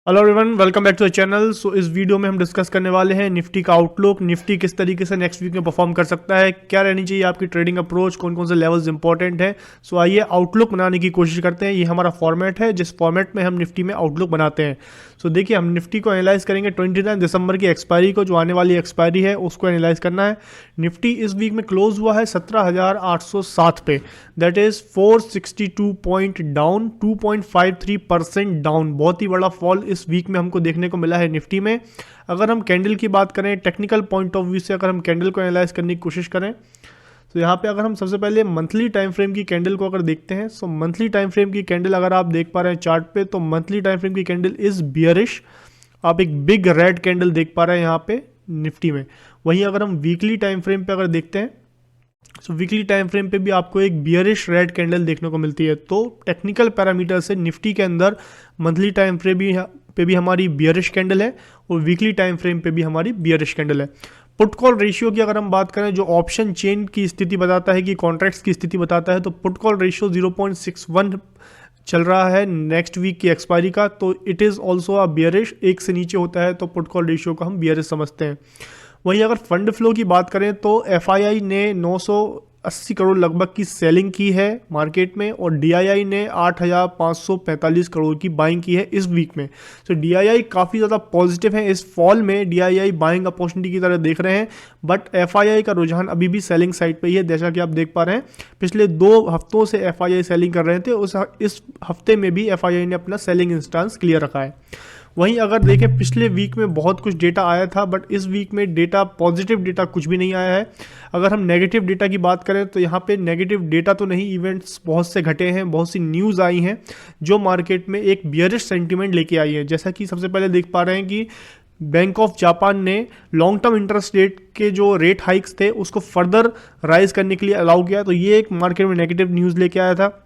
Hello everyone, welcome back to the channel. So इस video में हम डिस्कस करने वाले हैं निफ्टी का आउटलुक। निफ्टी किस तरीके से नेक्स्ट वीक में परफॉर्म कर सकता है, क्या रहनी चाहिए आपकी ट्रेडिंग अप्रोच, कौन कौन से लेवल्स इंपॉर्टेंट है। सो आइए आउटलुक बनाने की कोशिश करते हैं। ये हमारा फॉर्मेट है जिस फॉर्मेट में हम निफ्टी में आउटलुक बनाते हैं। सो देखिए, हम निफ्टी को एनालाइज करेंगे 29 दिसंबर की एक्सपायरी को, जो आने वाली एक्सपायरी है उसको एनालाइज करना है। निफ्टी इस वीक में क्लोज हुआ है 17,807 पे, that is 462 point down, 2.53% down. बहुत ही बड़ा फॉल इस वीक में हमको देखने को मिला है निफ्टी में। अगर हम कैंडल की बात करें, टेक्निकल पॉइंट ऑफ व्यू से अगर हम कैंडल को एनालाइज करने की कोशिश करें, तो यहाँ पे अगर हम सबसे पहले मंथली टाइम फ्रेम की कैंडल को अगर देखते हैं, सो मंथली टाइम फ्रेम की कैंडल अगर आप देख पा रहे हैं चार्ट पे, तो मंथली टाइम फ्रेम की कैंडल इज बियरिश। आप एक बिग रेड कैंडल देख पा रहे हैं यहाँ पे निफ्टी में। वहीं अगर हम वीकली टाइम फ्रेम पे अगर देखते हैं, सो वीकली टाइम फ्रेम पे भी आपको एक बियरिश रेड कैंडल देखने को मिलती है। तो टेक्निकल पैरामीटर से निफ्टी के अंदर मंथली टाइम फ्रेम पे भी हमारी बियरिश कैंडल है और वीकली टाइम फ्रेम पे भी हमारी बियरिश कैंडल है। पुट कॉल रेशियो की अगर हम बात करें, जो ऑप्शन चेन की स्थिति बताता है कि कॉन्ट्रैक्ट्स की स्थिति बताता है, तो पुट कॉल रेशियो 0.61 चल रहा है नेक्स्ट वीक की एक्सपायरी का। तो it is also a bearish. एक से नीचे होता है तो पुट कॉल रेशियो को हम बियरिश समझते हैं। वहीं अगर फंड फ्लो की बात करें, तो एफआईआई ने 980 करोड़ लगभग की सेलिंग की है मार्केट में, और डीआईआई ने 8,545 करोड़ की बाइंग की है इस वीक में। तो डीआईआई काफ़ी ज़्यादा पॉजिटिव है। इस फॉल में डीआईआई बाइंग अपॉर्चुनिटी की तरह देख रहे हैं, बट एफआईआई का रुझान अभी भी सेलिंग साइड पे ही है। जैसा कि आप देख पा रहे हैं, पिछले 2 हफ्तों से एफआईआई सेलिंग कर रहे थे, इस हफ्ते में भी एफआईआई ने अपना सेलिंग स्टांस क्लियर रखा है। वहीं अगर देखें, पिछले वीक में बहुत कुछ डेटा आया था, बट इस वीक में डेटा, पॉजिटिव डेटा कुछ भी नहीं आया है। अगर हम नेगेटिव डेटा की बात करें, तो यहाँ पे नेगेटिव डेटा तो नहीं, इवेंट्स बहुत से घटे हैं, बहुत सी न्यूज़ आई हैं जो मार्केट में एक बियरिश सेंटीमेंट लेके आई है। जैसा कि सबसे पहले देख पा रहे हैं कि बैंक ऑफ जापान ने लॉन्ग टर्म इंटरेस्ट रेट के जो रेट हाइक्स थे उसको फर्दर राइज करने के लिए अलाउ किया, तो ये एक मार्केट में नेगेटिव न्यूज़ लेके आया था।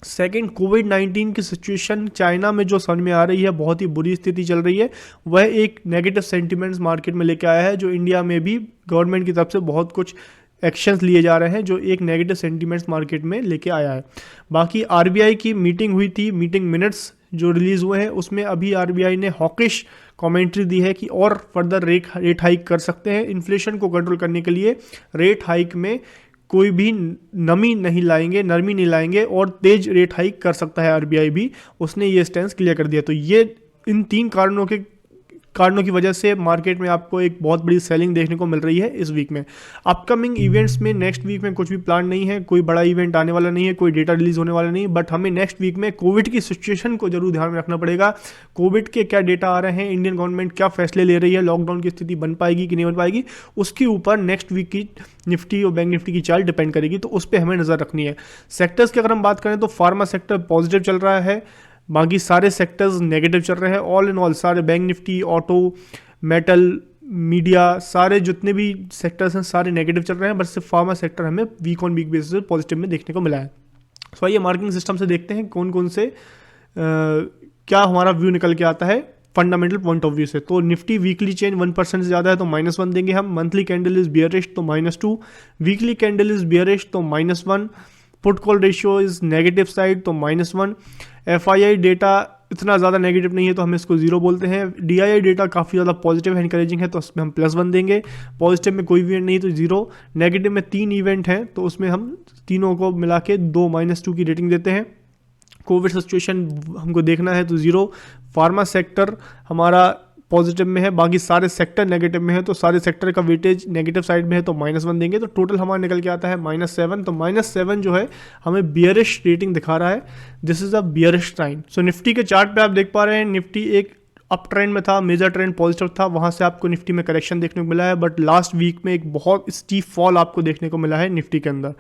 सेकेंड, कोविड-19 की सिचुएशन चाइना में जो समझ में आ रही है, बहुत ही बुरी स्थिति चल रही है, वह एक नेगेटिव सेंटिमेंट्स मार्केट में लेके आया है, जो इंडिया में भी गवर्नमेंट की तरफ से बहुत कुछ एक्शंस लिए जा रहे हैं, जो एक नेगेटिव सेंटिमेंट्स मार्केट में लेके आया है। बाकी आरबीआई की मीटिंग हुई थी, मीटिंग मिनट्स जो रिलीज़ हुए हैं, उसमें अभी आरबीआई ने हॉकिश कमेंट्री दी है कि और फर्दर रेट हाइक कर सकते हैं। इन्फ्लेशन को कंट्रोल करने के लिए रेट हाइक में कोई भी नमी नहीं लाएंगे, नरमी नहीं लाएंगे, और तेज रेट हाइक कर सकता है आरबीआई भी। उसने ये स्टैंस क्लियर कर दिया। तो ये इन 3 कारणों की वजह से मार्केट में आपको एक बहुत बड़ी सेलिंग देखने को मिल रही है इस वीक में। अपकमिंग इवेंट्स में नेक्स्ट वीक में कुछ भी प्लान नहीं है, कोई बड़ा इवेंट आने वाला नहीं है, कोई डेटा रिलीज होने वाला नहीं है, बट हमें नेक्स्ट वीक में कोविड की सिचुएशन को जरूर ध्यान में रखना पड़ेगा। कोविड के क्या डेटा आ रहे हैं, इंडियन गवर्नमेंट क्या फैसले ले रही है, लॉकडाउन की स्थिति बन पाएगी कि नहीं बन पाएगी, उसके ऊपर नेक्स्ट वीक की निफ्टी और बैंक निफ्टी की चाल डिपेंड करेगी। तो उस पर हमें नज़र रखनी है। सेक्टर्स की अगर हम बात करें, तो फार्मा सेक्टर पॉजिटिव चल रहा है, बाकी सारे सेक्टर्स नेगेटिव चल रहे हैं। ऑल इन ऑल सारे bank Nifty, auto, metal, media, सारे जितने भी सेक्टर्स हैं सारे नेगेटिव चल रहे हैं, बस सिर्फ फार्मा सेक्टर हमें वीक ऑन वीक बेसिस पे पॉजिटिव में देखने को मिला है। सो आइए मार्किंग सिस्टम से देखते हैं कौन कौन से क्या हमारा व्यू निकल के आता है फंडामेंटल पॉइंट ऑफ व्यू से। तो निफ्टी वीकली चेन 1% से ज़्यादा है तो -1 देंगे हम। मंथली कैंडल इज बियरिश तो -2, वीकली कैंडल इज बियरिश तो -1, put call ratio is negative side तो -1। एफआईआई डेटा इतना ज़्यादा नेगेटिव नहीं है तो हम इसको 0 बोलते हैं। डीआईआई डेटा काफ़ी ज़्यादा पॉजिटिव है, इंकरेजिंग है, तो उसमें हम +1 देंगे। पॉजिटिव में कोई इवेंट नहीं तो 0। नेगेटिव में 3 इवेंट हैं तो उसमें हम तीनों को मिला के 2 -2 की रेटिंग देते हैं। कोविड सिचुएशन हमको देखना है तो 0। फार्मा सेक्टर हमारा पॉजिटिव में है, बाकी सारे सेक्टर नेगेटिव में है, तो सारे सेक्टर का वेटेज नेगेटिव साइड में है तो -1 देंगे। तो टोटल हमारा निकल के आता है -7। तो -7 जो है हमें बियरिश रेटिंग दिखा रहा है। This is a bearish sign. So Nifty के चार्ट पे आप देख पा रहे हैं, निफ्टी एक अप ट्रेंड में था, मेजर ट्रेंड पॉजिटिव था, वहाँ से आपको निफ्टी में करेक्शन देखने को मिला है, बट लास्ट वीक में एक बहुत स्टीप फॉल आपको देखने को मिला है निफ्टी के अंदर।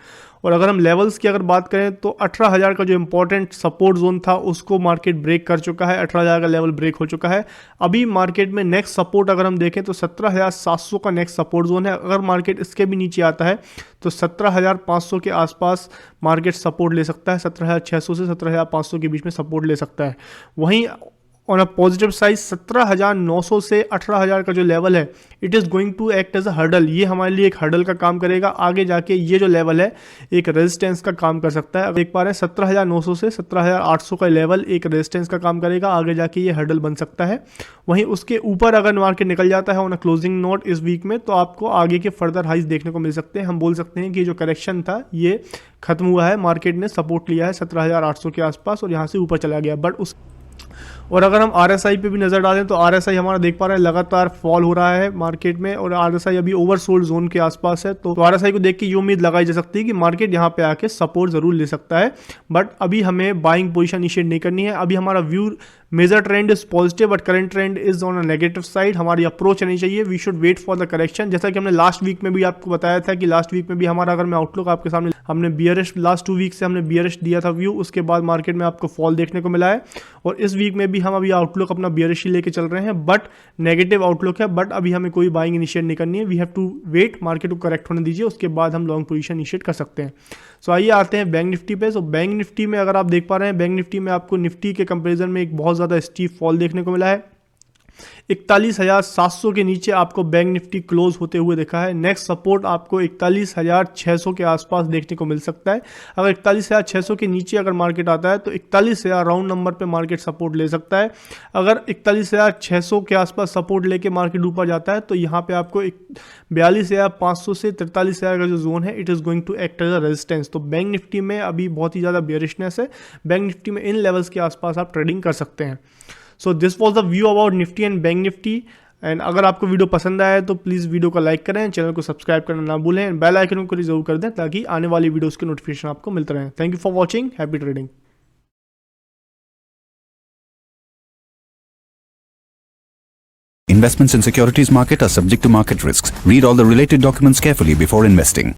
और अगर हम लेवल्स की अगर बात करें, तो 18,000 का जो इंपॉर्टेंट सपोर्ट जोन था उसको मार्केट ब्रेक कर चुका है। 18,000 का लेवल ब्रेक हो चुका है। अभी मार्केट में नेक्स्ट सपोर्ट अगर हम देखें तो 17,700 का नेक्स्ट सपोर्ट जोन है। अगर मार्केट इसके भी नीचे आता है तो 17,500 के आसपास मार्केट सपोर्ट ले सकता है। 17,600 से 17,500 के बीच में सपोर्ट ले सकता है। वहीं ऑन अ पॉजिटिव साइड 17,900 से 18,000 का जो लेवल है it is going to act as a hurdle. ये हमारे लिए एक हर्डल का काम करेगा। आगे जाके ये जो लेवल है एक रेजिस्टेंस का काम कर सकता है। अब देख पा रहे हैं 17,900 से 17,800 का लेवल एक रेजिस्टेंस का काम करेगा। आगे जाके ये हर्डल बन सकता है। वहीं उसके ऊपर अगर मार्केट निकल जाता है ऑन अ क्लोजिंग नोट इस वीक में, तो आपको आगे के फर्दर हाइज देखने को मिल सकते हैं। हम बोल सकते हैं कि जो करेक्शन था ये खत्म हुआ है। मार्केट ने सपोर्ट लिया है 17,800 के आसपास और यहाँ से ऊपर चला गया। बट उस और अगर हम RSI पे भी नज़र डालें तो RSI हमारा देख पा रहे हैं लगातार फॉल हो रहा है मार्केट में और RSI अभी ओवरसोल्ड जोन के आसपास है। तो RSI को देख के ये उम्मीद लगाई जा सकती है कि मार्केट यहाँ पे आके सपोर्ट जरूर ले सकता है। बट अभी हमें बाइंग पोजीशन इनिशिएट नहीं करनी है। अभी हमारा view major trend is positive but current trend is on a negative side. हमारी अप्रोच नहीं चाहिए। We should wait for the correction. जैसा कि हमने लास्ट वीक में भी आपको बताया था कि लास्ट वीक में भी हमारा, अगर मैं आउटलुक आपके सामने, हमने बियरिश लास्ट 2 वीक से हमने बियरिश दिया था व्यू। उसके बाद मार्केट में आपको फॉल देखने को मिला है और इस वीक में भी हम अभी आउटलुक अपना बियरिश ही लेके चल रहे हैं। बट नेगेटिव आउटलुक है। बट अभी हमें कोई बाइंग इनिशिएट नहीं करनी है। We have to wait, market को करेक्ट होने दीजिए, उसके बाद हम लॉन्ग पोजीशन इनिशिएट कर सकते हैं। सो आइए आते हैं बैंक निफ्टी पे। सो बैंक निफ्टी में अगर आप देख पा रहे हैं, बैंक निफ्टी में आपको निफ्टी के कंपैरिजन में एक बहुत ज़्यादा स्टीप फॉल देखने को मिला है। 41,700 के नीचे आपको बैंक निफ्टी क्लोज होते हुए देखा है। नेक्स्ट सपोर्ट आपको 41,600 के आसपास देखने को मिल सकता है। अगर 41,600 के नीचे अगर मार्केट आता है तो 41,000 राउंड नंबर पे मार्केट सपोर्ट ले सकता है। अगर 41,600 के आसपास सपोर्ट लेके मार्केट ऊपर जाता है तो यहाँ पे आपको 42,500 से 43,000 का जो जोन है it is going to act as a resistance. तो बैंक निफ्टी में अभी बहुत ही ज़्यादा बेयरिशनेस है। बैंक निफ्टी में इन लेवल्स के आसपास आप ट्रेडिंग कर सकते हैं। So this was the view about Nifty and bank Nifty. And अगर आपको वीडियो पसंद आया तो प्लीज़ वीडियो को लाइक करें, चैनल को सब्सक्राइब करना ना भूलें एंड बेल आइकन को जरूर कर दें ताकि आने वाली वीडियोस के नोटिफिकेशन आपको मिलते रहें। Thank you for watching. Happy trading. Investments in securities market are subject to market risks. Read all the related documents carefully before investing.